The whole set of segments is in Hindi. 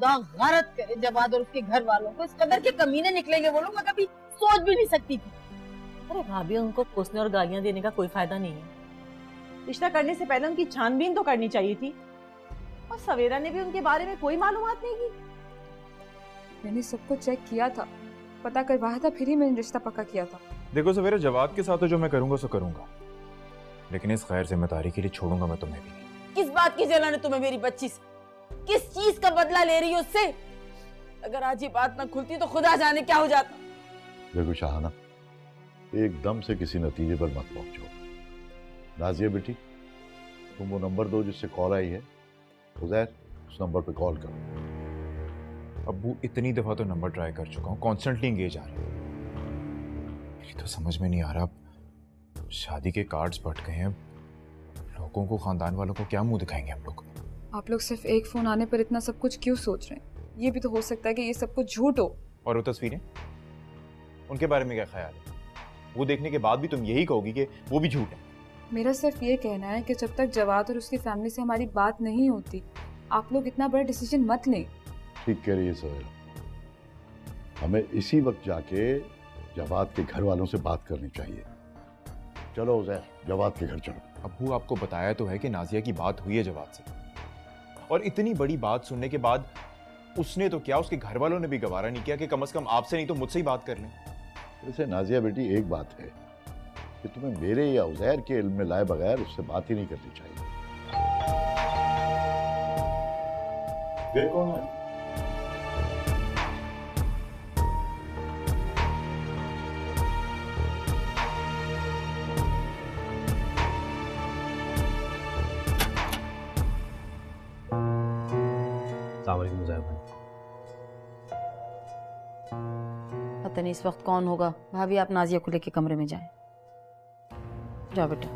खुदा गैरत करे जवाद और उसके घर वालों को, इस कदर के कमीने निकलेंगे वो लोग, मैं कभी सोच भी नहीं सकती थी। अरे भाभी, उनको कोसने और गालियां देने का कोई फायदा नहीं है। रिश्ता करने से पहले उनकी छानबीन तो करनी चाहिए थी, और सवेरा ने भी उनके बारे में कोई मालूमात नहीं की। मैंने सबको चेक किया था, पता करवाया था, फिर ही मैंने रिश्ता पक्का किया था। देखो सवेरा, जवाद के साथ तो जो मैं करूंगा सो करूंगा, लेकिन इस गैर जिम्मेदारी के लिए छोड़ूंगा मैं तुम्हें भी नहीं। किस बात की जलन है तुम्हें मेरी बच्ची से? किस चीज का बदला ले रही हो उससे? अगर आज ये बात ना खुलती तो खुदा जाने क्या हो जाता। देखो शाहाना, एकदम से किसी नतीजे पर मत पहुंचो। नाजिया बेटी, तुम वो नंबर दो जिससे कॉल आई है, उज़ैर उस नंबर पे कॉल करो। अब्बू, इतनी दफा तो नंबर ट्राई कर चुका हूँ, कॉन्स्टेंटली एंगेज आ रहे हैं। मेरी तो समझ में नहीं आ रहा, शादी के कार्ड्स बट गए हैं, लोगों को, खानदान वालों को क्या मुंह दिखाएंगे हम लोग? आप लोग सिर्फ एक फोन आने पर इतना सब कुछ क्यों सोच रहे हैं? ये भी तो हो सकता है कि ये सब कुछ झूठ हो। और वो तस्वीरें, उनके बारे में क्या ख्याल है? वो देखने के बाद भी तुम यही कहोगी कि वो भी झूठ है? मेरा सिर्फ ये कहना है कि जब तक जवाद और उसकी फैमिली से हमारी बात नहीं होती, आप लोग इतना बड़ा डिसीजन मत लें। ठीक कह रही है सवेरा, हमें इसी वक्त जाके जवाद के घर वालों से बात करनी चाहिए। चलो उज़ैर, जवाद के घर चलो। अब्बू, आपको बताया तो है कि नाजिया की बात हुई है जवाद से, और इतनी बड़ी बात सुनने के बाद उसने तो क्या, उसके घर वालों ने भी गवारा नहीं किया कि कम से कम आपसे नहीं तो मुझसे ही बात कर लें। वैसे नाजिया बेटी, एक बात है कि तुम्हें मेरे या उज़ैर के इल्म में लाए बगैर उससे बात ही नहीं करनी चाहिए। ये कौन है? पता नहीं इस वक्त कौन होगा। भाभी, आप नाजिया को लेके कमरे में जाएं। जाओ बेटा।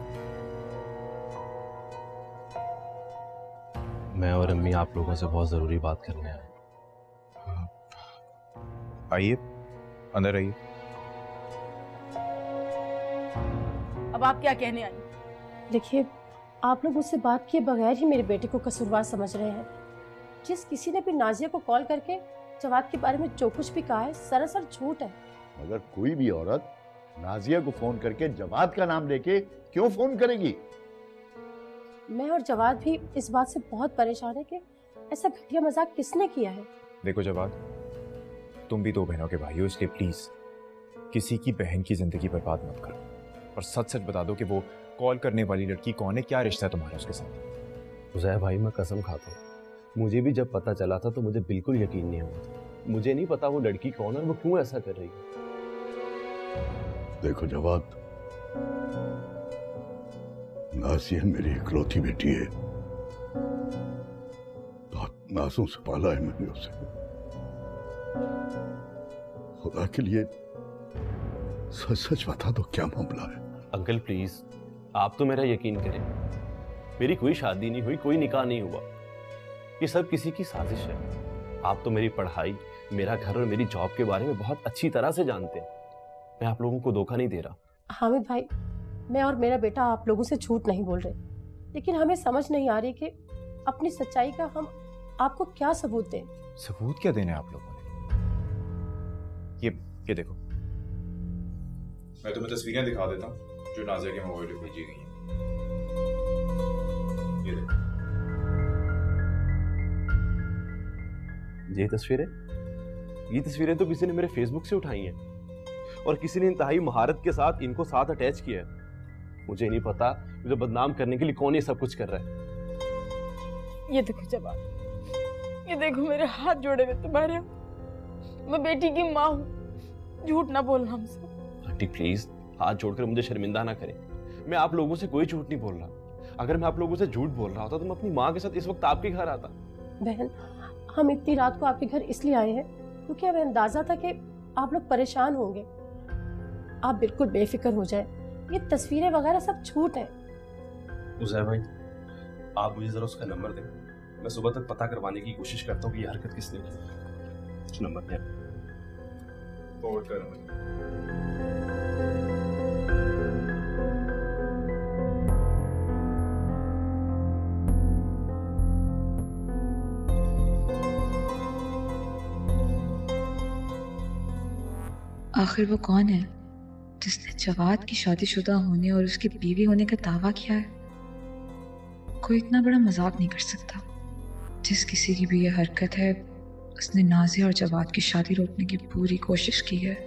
मैं और अम्मी आप लोगों से बहुत जरूरी बात करने आए। आइए, अंदर आइए। अब आप क्या कहने आई? देखिए, आप लोग मुझसे बात किए बगैर ही मेरे बेटे को कसूरवार समझ रहे हैं। जिस किसी ने भी नाजिया को कॉल करके जवाद के बारे में जो कुछ भी कहा है, सरासर झूठ है। मगर कोई भी औरत नाजिया को फोन करके जवाद का नाम लेके क्यों फोन करेगी? मैं और जवाद भी इस बात से बहुत परेशान है कि ऐसा घटिया मजाक किसने किया है। देखो जवाद, तुम भी दो बहनों के भाई हो, इसलिए प्लीज किसी की बहन की जिंदगी बर्बाद मत करो, और सच सच बता दो कि वो कॉल करने वाली लड़की कौन है, क्या रिश्ता है तुम्हारा उसके साथ? उज़ैर भाई, मैं कसम खाता हूँ, मुझे भी जब पता चला था तो मुझे बिल्कुल यकीन नहीं हुआ था। मुझे नहीं पता वो लड़की कौन है और वो क्यों ऐसा कर रही है। देखो जवाद, नासिया मेरी इकलौती बेटी है, बहुत नाजों से पाला है मैंने उसे। खुदा के लिए सच सच बता दो, क्या मामला है? अंकल प्लीज, आप तो मेरा यकीन करें, मेरी कोई शादी नहीं हुई, कोई निकाह नहीं हुआ, ये सब किसी की साजिश है। आप तो मेरी पढ़ाई, मेरा घर और मेरी जॉब के बारे में बहुत अच्छी तरह से जानते हैं। मैं आप लोगों को धोखा नहीं दे रहा। हामिद भाई, मैं और मेरा बेटा आप लोगों से झूठ नहीं बोल रहे, लेकिन हमें समझ नहीं आ रही कि अपनी सच्चाई का हम आपको क्या सबूत दें। सबूत क्या देने आप लोगों ने? ये देखो, मैं तुम्हें तस्वीरें दिखा देता हूँ जो नाजिया के मोबाइल पे भेजी गई हैं। ये देखो, ये तस्वीरें तो किसी ने मेरे फेसबुक से उठाई हैं, और किसी ने इंतहाई महारत के साथ इनको साथ अटैच किया है। मुझे नहीं पता मुझे बदनाम करने के लिए कौन ये सब कुछ कर रहा है। ये देखो जवाब, ये देखो मेरे हाथ जोड़े हुए तुम्हारे। मैं बेटी की माँ हूँ, झूठ ना बोलना हमसे। आंटी प्लीज, हाथ जोड़कर मुझे शर्मिंदा ना करें। मैं आप लोगों से कोई झूठ नहीं बोल रहा। अगर मैं आप लोगों से झूठ बोल रहा होता तो मैं अपनी माँ के साथ इस वक्त आपके घर आता। बहन, हम इतनी रात को आपके घर इसलिए आए हैं क्योंकि हमें अंदाजा था कि आप लोग परेशान होंगे। आप बिल्कुल बेफिक्र हो जाए, ये तस्वीरें वगैरह सब झूठ है। उज़ैर भाई, आप मुझे जरा उसका नंबर दें, मैं सुबह तक पता करवाने की कोशिश करता हूँ कि ये हरकत किसने की। कुछ नंबर है फॉरवर्ड कर मुझे। आखिर वो कौन है जिसने जवाद की शादीशुदा होने और उसकी बीवी होने का दावा किया है? कोई इतना बड़ा मजाक नहीं कर सकता। जिस किसी की भी ये हरकत है, उसने नाज़िया और जवाद की शादी रोकने की पूरी कोशिश की है।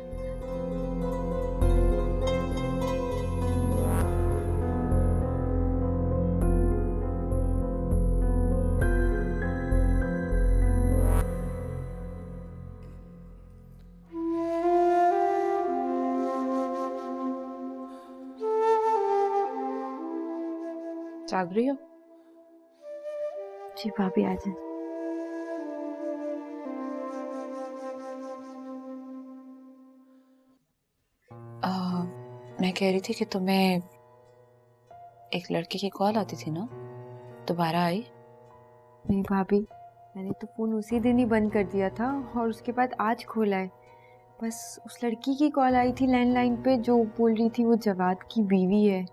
जाग रही हो? जी भाभी आ जाए। मैं कह रही थी कि तुम्हें एक लड़के की कॉल आती थी ना, दोबारा आई? नहीं भाभी, मैंने तो फोन उसी दिन ही बंद कर दिया था और उसके बाद आज खोला है। बस उस लड़की की कॉल आई थी लैंडलाइन पे, जो बोल रही थी वो जवाद की बीवी है।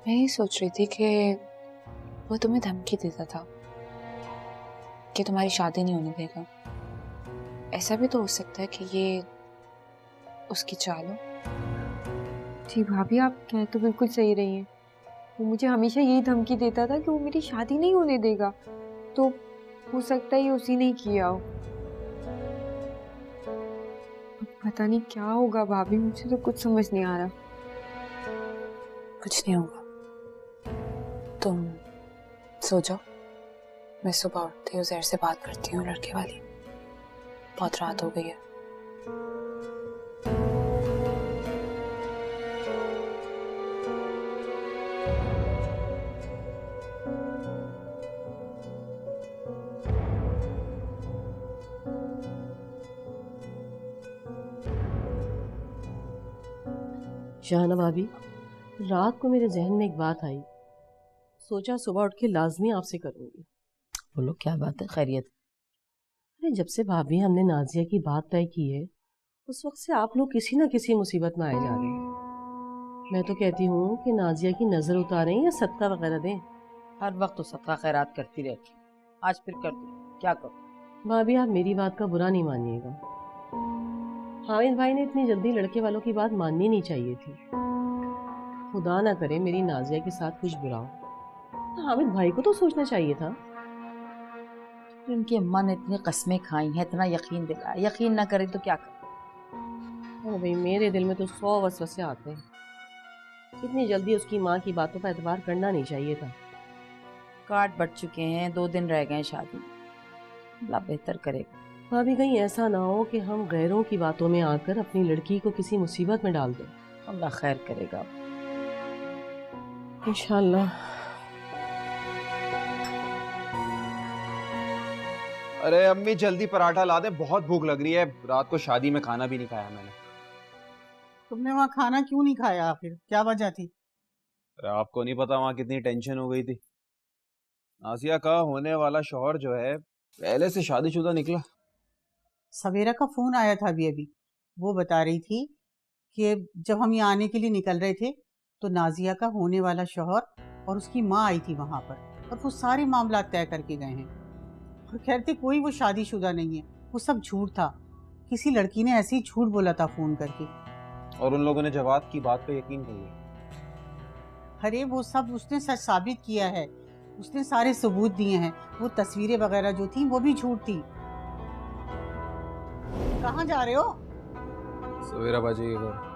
मैं ये सोच रही थी कि वो तुम्हें धमकी देता था कि तुम्हारी शादी नहीं होने देगा। ऐसा भी तो हो सकता है कि ये उसकी चाल हो। जी भाभी, आप कह तो बिल्कुल सही रही हैं। वो मुझे हमेशा यही धमकी देता था कि वो मेरी शादी नहीं होने देगा, तो हो सकता है ये उसी ने किया हो। पता नहीं क्या होगा भाभी, मुझे तो कुछ समझ नहीं आ रहा। कुछ नहीं होगा, तुम सो जाओ। मैं सुबह उठती हूँ, ज़हर से बात करती हूँ लड़के वाली। बहुत रात हो गई है। शाहना भाभी, रात को मेरे जहन में एक बात आई, सोचा सुबह उठ के लाजमी आपसे करूंगी। बोलो, क्या बात है? खैरियत? अरे जब से भाभी हमने नाजिया की बात तय की है, उस वक्त से आप लोग किसी ना किसी मुसीबत में आए जा रहे हैं। मैं तो कहती हूँ कि नाजिया की नजर उतारें या सदका वगैरह दें। हर वक्त तो सदका खैरात करती रहती, आज फिर कर दो, क्या करो? भाभी आप मेरी बात का बुरा नहीं मानिएगा। हामिद भाई ने इतनी जल्दी लड़के वालों की बात माननी नहीं चाहिए थी। खुदा ना करे मेरी नाजिया के साथ कुछ बुरा हो, तो हामिद भाई को तो सोचना चाहिए था। उनकी अम्मा ने इतनी कस्में खाई हैं, इतना यकीन दिलाया, यकीन ना करे तो क्या करे? भाई मेरे दिल में तो 100 वसवसे आते हैं। इतनी जल्दी उसकी माँ की बातों पर एतबार करना नहीं चाहिए था। कार्ड बढ़ चुके हैं, 2 दिन रह गए हैं शादी। अल्लाह बेहतर करेगा। भाभी कहीं ऐसा ना हो कि हम गैरों की बातों में आकर अपनी लड़की को किसी मुसीबत में डाल दें। अल्लाह खैर करेगा इंशाल्लाह। अरे अम्मी जल्दी पराठा ला दे, बहुत भूख लग रही है। रात को शादी में खाना भी नहीं खाया मैंने। तुमने वहाँ खाना क्यों नहीं खाया? आखिर क्या वजह थी? अरे आपको नहीं पता वहाँ कितनी टेंशन हो गई थी। नाज़िया का होने वाला शौहर जो है पहले से शादीशुदा निकला। सवेरा का फोन आया था अभी अभी। वो बता रही थी कि जब हम यहाँ आने के लिए निकल रहे थे तो नाज़िया का होने वाला शौहर और उसकी माँ आई थी वहाँ पर, और वो सारे मामला तय करके गए हैं। और कहते कोई वो शादीशुदा नहीं है, वो सब झूठ था। किसी लड़की ने ऐसे ही झूठ बोला था फोन करके। और उन लोगों ने जवाद की बात पे यकीन कर लिया। अरे वो सब उसने सच साबित किया है, उसने सारे सबूत दिए हैं। वो तस्वीरें वगैरह जो थी वो भी झूठ थी। कहाँ जा रहे हो? सवेरा बाजी के घर।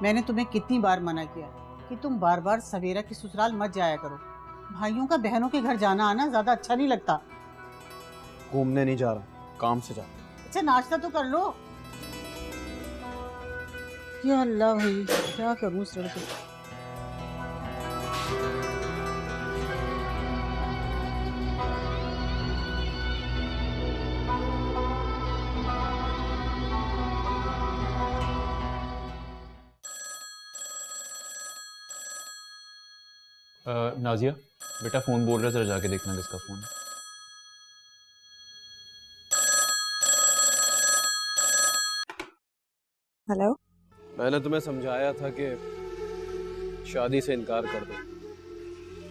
मैंने तुम्हें कितनी बार मना किया कि तुम बार बार सवेरा के ससुराल मत जाया करो। भाइयों का बहनों के घर जाना आना ज्यादा अच्छा नहीं लगता। घूमने नहीं जा रहा, काम से जा। अच्छा नाश्ता तो कर लो। या अल्लाह भाई, क्या करूं इस लड़के को। नाज़िया बेटा फ़ोन बोल रहा है, जरा जाके देखना किसका फ़ोन है। हेलो। मैंने तुम्हें समझाया था कि शादी से इनकार कर दो,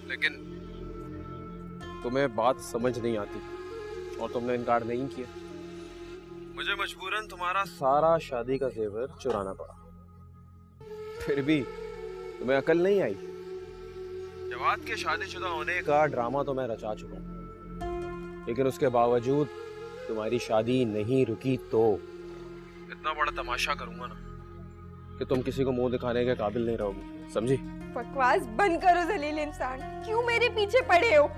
लेकिन तुम्हें बात समझ नहीं आती और तुमने इनकार नहीं किया। मुझे मजबूरन तुम्हारा सारा शादी का जेवर चुराना पड़ा। फिर भी तुम्हें अकल नहीं आई। जवाद के शादीशुदा होने का ड्रामा तो मैं रचा चुका हूँ, लेकिन उसके बावजूद तुम्हारी शादी नहीं रुकी तो इतना बड़ा तमाशा करूंगा ना कि तुम किसी को मुंह दिखाने के काबिल नहीं रहोगी, समझी? बकवास बंद करो जलील इंसान, क्यों मेरे पीछे पड़े हो?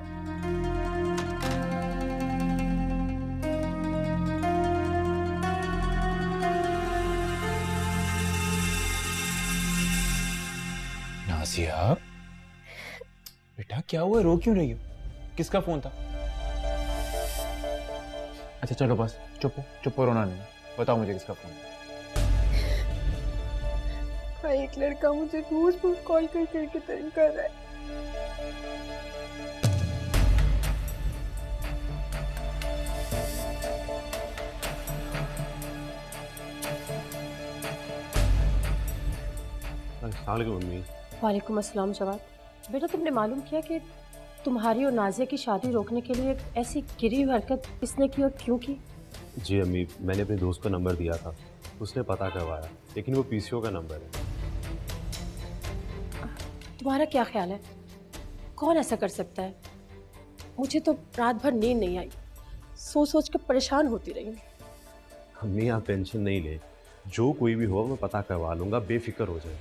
नाजिया बेटा क्या हुआ, रो क्यों रही हो? किसका फोन था? अच्छा चलो बस चुप हो, रोना नहीं। बताओ मुझे किसका फोन था? भाई एक लड़का मुझे रोज कॉल कर करके तंग कर रहा है। मम्मी। वालेकुम अस्सलाम जवाद। बेटा तुमने मालूम किया कि तुम्हारी और नाजिया की शादी रोकने के लिए ऐसी गिरी हुई हरकत किसने की और क्यों की? जी अम्मी, मैंने अपने दोस्त को नंबर दिया था, उसने पता करवाया, लेकिन वो पीसीओ का नंबर है। तुम्हारा क्या ख्याल है, कौन ऐसा कर सकता है? मुझे तो रात भर नींद नहीं आई, सोच सोच कर परेशान होती रही। अम्मी आप टेंशन नहीं ले, जो कोई भी हो मैं पता करवा लूंगा, बेफिक्र हो जाए।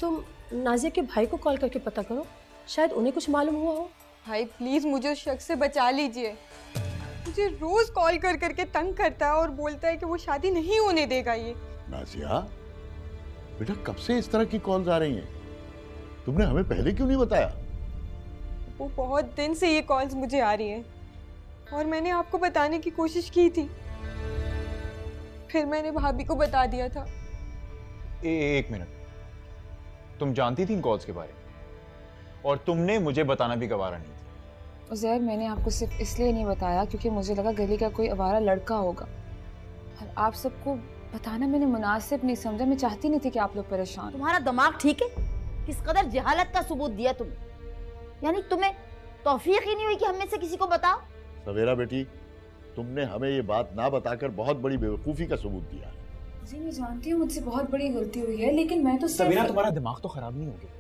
तुम नाजिया के भाई को कॉल करके पता करो, शायद उन्हें कुछ मालूम हुआ हो। भाई प्लीज मुझे उस शख्स से बचा लीजिए, मुझे रोज कॉल कर करके तंग करता है और बोलता है कि वो शादी नहीं होने देगा। ये नाजिया बेटा कब से इस तरह की कॉल्स आ रही हैं? तुमने हमें पहले क्यों नहीं बताया? वो बहुत दिन से ये कॉल्स मुझे आ रही हैं और मैंने आपको बताने की कोशिश की थी, फिर मैंने भाभी को बता दिया था। एक मिनट, तुम जानती थी इन कॉल्स के बारे में और तुमने मुझे बताना भी गवारा नहीं था। उज़ैर मैंने आपको सिर्फ इसलिए नहीं बताया क्योंकि मुझे लगा गली का कोई आवारा लड़का होगा, और आप सबको बताना मैंने मुनासिब नहीं समझा। मैं चाहती नहीं थी कि आप लोग परेशान। तुम्हारा दिमाग ठीक है? किस कदर जहालत का सबूत दिया तुमने, यानी तुम्हें तौफीक ही नहीं हुई कि हम में से किसी को बताओ। सवेरा बेटी, तुमने हमें ये बात ना बताकर बहुत बड़ी बेवकूफी का सबूत दिया है। जी मैं जानती हूँ मुझसे बहुत बड़ी गलती हुई है, लेकिन मैं तो सवेरा तुम्हारा दिमाग तो खराब नहीं हो गया?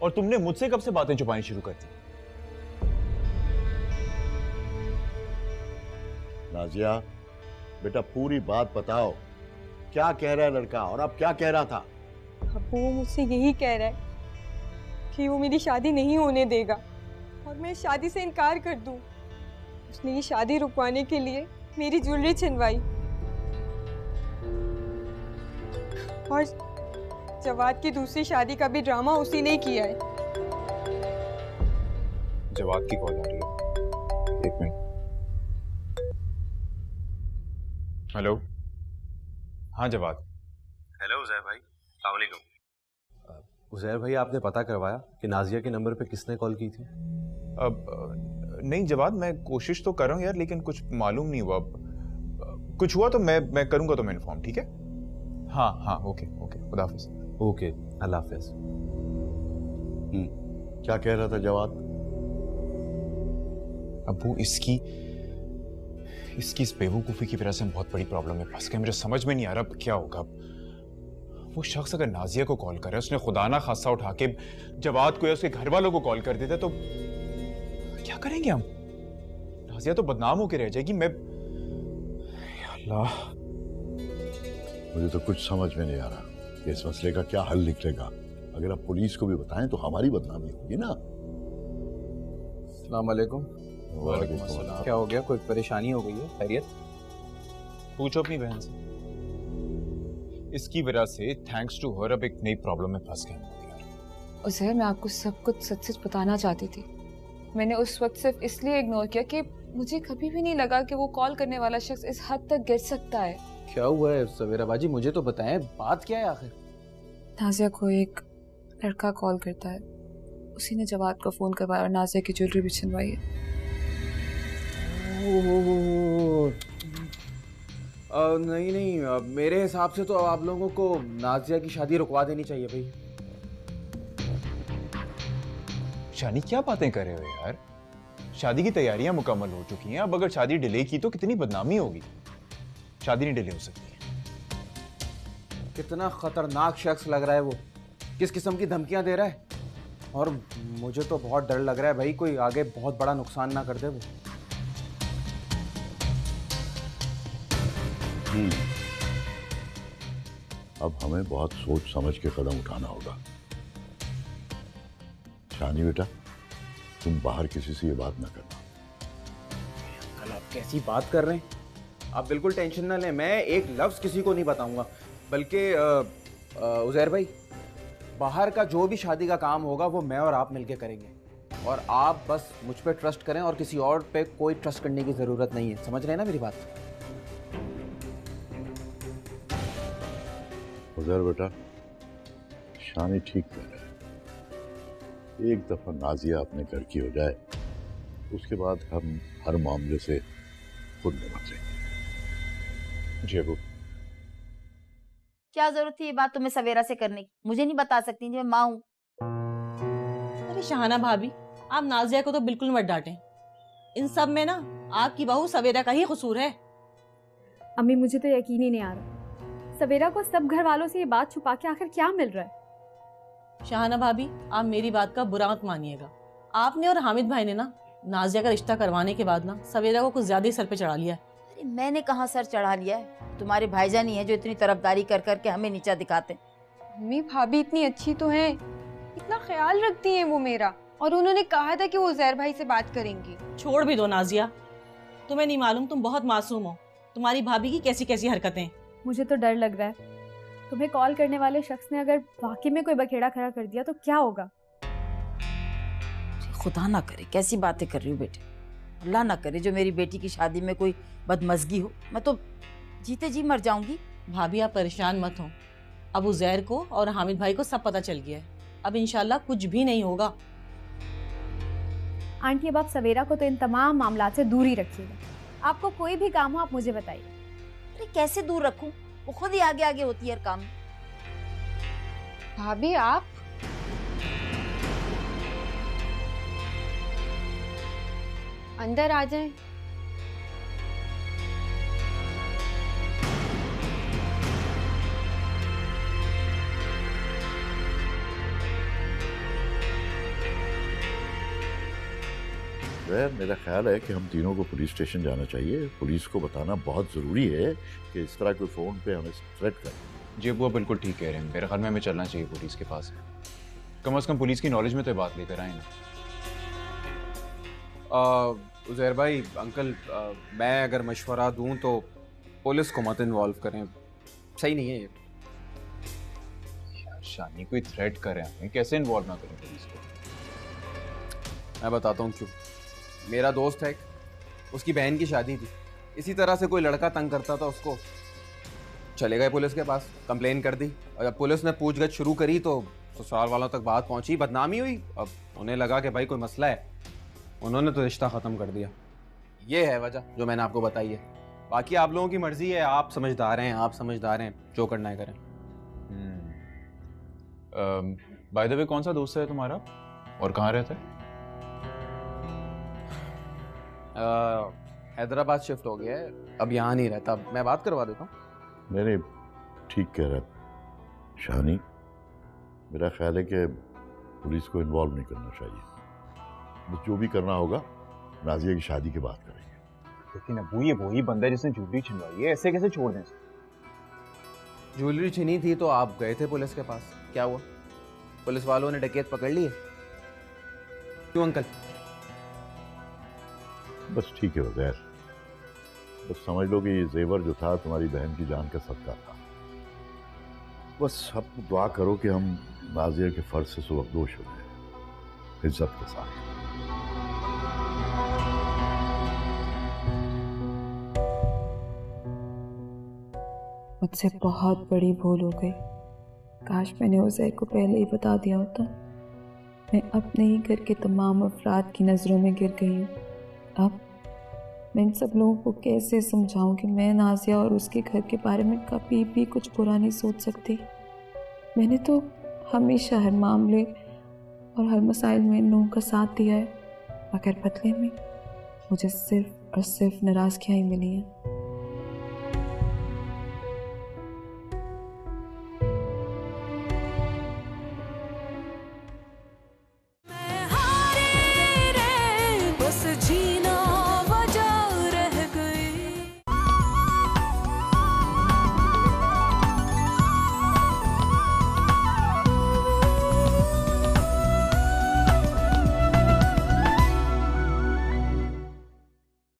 और तुमने मुझसे कब से बातें छुपानी शुरू कर दी? नाजिया बेटा पूरी बात बताओ, क्या कह रहा है लड़का और अब क्या कह रहा था? अब वो मुझसे यही कह रहा है कि वो मेरी शादी नहीं होने देगा और मैं शादी से इनकार कर दूं। उसने ये शादी रुकवाने के लिए मेरी ज्वेलरी छिनवाई और जवाद की दूसरी शादी का भी ड्रामा उसी ने किया है। जवाद की कॉल आ रही है, एक मिनट। हेलो, हाँ जवाद। हेलो उज़ैर भाई, अस्सलाम वालेकुम। उज़ैर भाई आपने पता करवाया कि नाजिया के नंबर पे किसने कॉल की थी? नहीं जवाद, मैं कोशिश तो कर रहा हूँ यार, लेकिन कुछ मालूम नहीं हुआ। कुछ हुआ तो मैं करूंगा तुम्हें इन्फॉर्म, ठीक है? हाँ ओके खुदा हाफिज़। ओके, अल्लाह हाफिज़। क्या कह रहा था जवाद? अबू इसकी इस बेवकूफ़ी की वजह से हम बहुत बड़ी प्रॉब्लम में फंस गए। मुझे समझ में नहीं आ रहा क्या होगा। वो शख्स अगर नाजिया को कॉल करे, उसने खुदा ना खासा उठा के जवाद को या उसके घर वालों को कॉल कर देता तो क्या करेंगे हम? नाजिया तो बदनाम होकर रह जाएगी। मैं अल्लाह, मुझे तो कुछ समझ में नहीं आ रहा कि इस मसले का क्या हल निकलेगा। अगर आप पुलिस को भी बताएं तो हमारी बदनामी होगी ना। अस्सलाम वालेकुम। वालेकुम अस्सलाम। क्या हो गया, कोई परेशानी हो गई है? खैरियत? पूछो अपनी बहन से। इसकी वजह से थैंक्स टू हर अब एक नई प्रॉब्लम में फंस गए। उज़ैर मैं आपको सब कुछ सच सच बताना चाहती थी। मैंने उस वक्त सिर्फ इसलिए इग्नोर किया कि मुझे कभी भी नहीं लगा कि वो कॉल करने वाला शख्स इस हद तक गिर सकता है। क्या हुआ है सवेरा बाजी, मुझे तो बताएं, बात क्या है आखिर? नाजिया को एक लड़का कॉल करता है, उसी ने जवाद को फोन करवाया और नाजिया की ज्वेलरी भी छिनवाई है। नहीं, मेरे हिसाब से तो आप लोगों को नाजिया की शादी रुकवा देनी चाहिए भाई। शानी क्या बातें कर रहे हो यार? शादी की तैयारियां मुकम्मल हो चुकी हैं, अब अगर शादी डिले की तो कितनी बदनामी होगी। शादी नहीं डिले हो सकती है। कितना खतरनाक शख्स लग रहा है वो, किस किस्म की धमकियां दे रहा है। और मुझे तो बहुत डर लग रहा है भाई, कोई आगे बहुत बड़ा नुकसान ना कर दे वो। अब हमें बहुत सोच समझ के कदम उठाना होगा। शानी बेटा, तुम बाहर किसी से ये बात ना करना। अंकल आप कैसी बात कर रहे हैं? आप बिल्कुल टेंशन ना लें, मैं एक लफ्ज़ किसी को नहीं बताऊंगा। बल्कि उज़ैर भाई, बाहर का जो भी शादी का काम होगा वो मैं और आप मिलके करेंगे। और आप बस मुझ पे ट्रस्ट करें और किसी और पे कोई ट्रस्ट करने की ज़रूरत नहीं है। समझ रहे हैं ना मेरी बात? उज़ैर बेटा, शानी ठीक कह रहा है। एक दफा नाजिया अपने घर की हो जाए, उसके बाद हम हर मामले से खुद निपट लेंगे। जी अबू। क्या जरूरत थी ये बात तुम्हें सवेरा से करने की? मुझे नहीं बता सकती थी, मैं माँ हूँ। अरे शहाना भाभी, आप नाजिया को तो बिल्कुल मत डांटें। इन सब में ना आपकी बहू सवेरा का ही कसूर है। अम्मी मुझे तो यकीन ही नहीं आ रहा, सवेरा को सब घर वालों से ये बात छुपा के आखिर क्या मिल रहा है? शहाना भाभी, आप मेरी बात का बुरा मत मानिएगा। आपने और हामिद भाई ने ना नाजिया का रिश्ता करवाने के बाद ना सवेरा को कुछ ज्यादा ही सर पे चढ़ा लिया है। अरे मैंने कहाँ सर चढ़ा लिया है? तुम्हारे भाईजान ही है जो इतनी तरफदारी कर करके हमें नीचा दिखाते। मम्मी भाभी इतनी अच्छी तो है, इतना ख्याल रखती हैं वो मेरा, और उन्होंने कहा था कि वो उज़ैर भाई से बात करेंगी। छोड़ भी दो नाजिया, तुम्हें नहीं मालूम, तुम बहुत मासूम हो। तुम्हारी भाभी की कैसी कैसी हरकतें। मुझे तो डर लग रहा है, तुम्हें कॉल करने वाले शख्स ने अगर वाकई में कोई बखेड़ा खड़ा कर दिया तो क्या होगा? खुदा ना करे, कैसी बातें कर रही हो बेटे। अल्लाह ना करे जो मेरी बेटी की शादी में कोई बदमजगी हो, मैं तो जीते जी मर जाऊंगी। भाभी आप परेशान मत हो, अब उज़ैर को और हामिद भाई को सब पता चल गया है। अब इंशाल्लाह कुछ भी नहीं होगा। आंटी अब आप सवेरा को तो इन तमाम मामलात से दूर ही रखिएगा। आपको कोई भी काम हो आप मुझे बताइए। अरे कैसे दूर रखूं, वो खुद ही आगे आगे होती है हर काम। भाभी आप अंदर आ जाएं। मेरा ख्याल है कि हम तीनों को पुलिस स्टेशन जाना चाहिए। पुलिस को बताना बहुत ज़रूरी है कि इस तरह कोई फ़ोन पे हमें थ्रेट कर। जी अबू आप बिल्कुल ठीक कह रहे हैं, मेरे ख्याल में हमें चलना चाहिए पुलिस के पास। कम से कम पुलिस की नॉलेज में तो बात लेकर आए ना। उज़ैर भाई, अंकल, मैं अगर मशवरा दूं तो पुलिस को मत इन्वॉल्व करें, सही नहीं है ये। शानी कोई थ्रेट करें, हमें कैसे इन्वॉल्व ना करें पुलिस को? मैं बताता हूँ क्यों। मेरा दोस्त है, उसकी बहन की शादी थी, इसी तरह से कोई लड़का तंग करता था उसको। चले गए पुलिस के पास, कंप्लेन कर दी, और जब पुलिस ने पूछगछ शुरू करी तो ससुराल वालों तक बात पहुंची, बदनामी हुई। अब उन्हें लगा कि भाई कोई मसला है, उन्होंने तो रिश्ता ख़त्म कर दिया। ये है वजह जो मैंने आपको बताई है। बाकी आप लोगों की मर्जी है, आप समझदार हैं, जो करना है करें। बाय द वे कौन सा दोस्त है तुम्हारा और कहाँ रहता है? हैदराबाद शिफ्ट हो गया है, अब यहाँ नहीं रहता। मैं बात करवा देता हूँ। नहीं, ठीक कह रहा है शानी। मेरा ख्याल है कि पुलिस को इन्वॉल्व नहीं करना चाहिए। बस जो भी करना होगा नाजिया की शादी के बाद करेंगे। लेकिन अबू ये वही बंदा है जिसने ज्वेलरी छिनवाई है, ऐसे कैसे छोड़ दें? ज्वेलरी छिनी थी तो आप गए थे पुलिस के पास, क्या हुआ? पुलिस वालों ने डकैत पकड़ लिए? क्यों अंकल? बस ठीक है वगैर, बस समझ लो कि ये जेवर जो था तुम्हारी बहन की जान का सदका था। बस अब दुआ करो कि हम नाजिया के फर्ज से सुबकदोश हो गए, इज्जत के साथ। मुझसे बहुत बड़ी भूल हो गई। काश मैंने उज़ैर को पहले ही बता दिया होता। मैं अपने ही घर के तमाम अफराद की नज़रों में गिर गई हूँ। अब मैं इन सब लोगों को कैसे समझाऊं कि मैं नाजिया और उसके घर के बारे में कभी भी कुछ बुरा नहीं सोच सकती। मैंने तो हमेशा हर मामले और हर मसाइल में इन लोगों का साथ दिया है, मगर बदले में मुझे सिर्फ और सिर्फ नाराज़गियाँ ही मिली हैं।